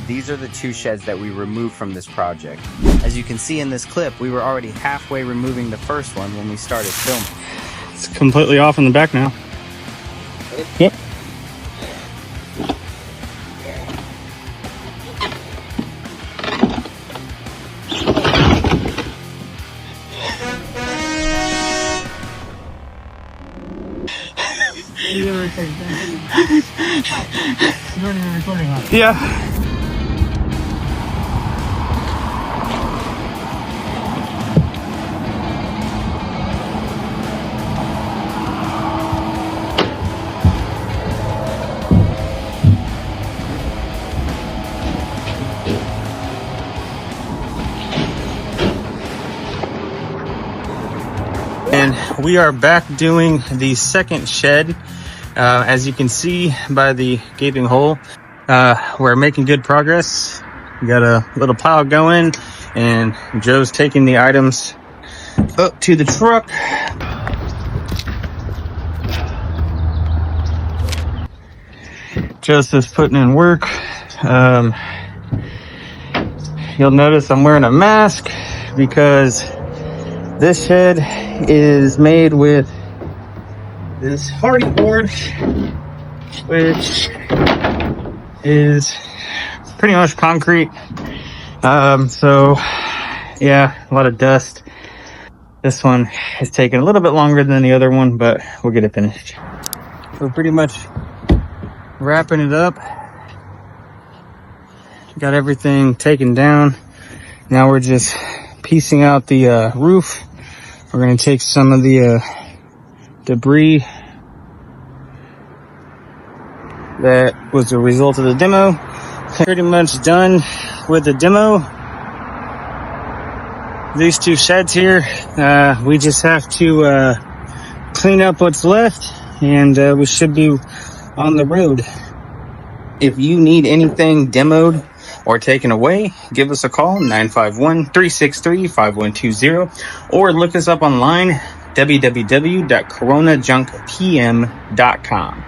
these are the 2 sheds that we removed from this project. As you can see in this clip, we were already halfway removing the first one when we started filming. It's completely off in the back now. Yep. Yeah. And we are back doing the second shed. As you can see by the gaping hole, we're making good progress. We got a little pile going, and Joe's taking the items up to the truck. Joseph's putting in work. You'll notice I'm wearing a mask because this shed is made with this hardy board, which is pretty much concrete. So yeah, a lot of dust. This one is taking a little bit longer than the other one, but we'll get it finished. We're pretty much wrapping it up. Got everything taken down. Now we're just piecing out the roof. We're going to take some of the debris that was a result of the demo. Pretty much done with the demo. These 2 sheds here, we just have to clean up what's left, and we should be on the road. If you need anything demoed or taken away, give us a call, 951-363-5120, or look us up online, www.coronajunkpm.com.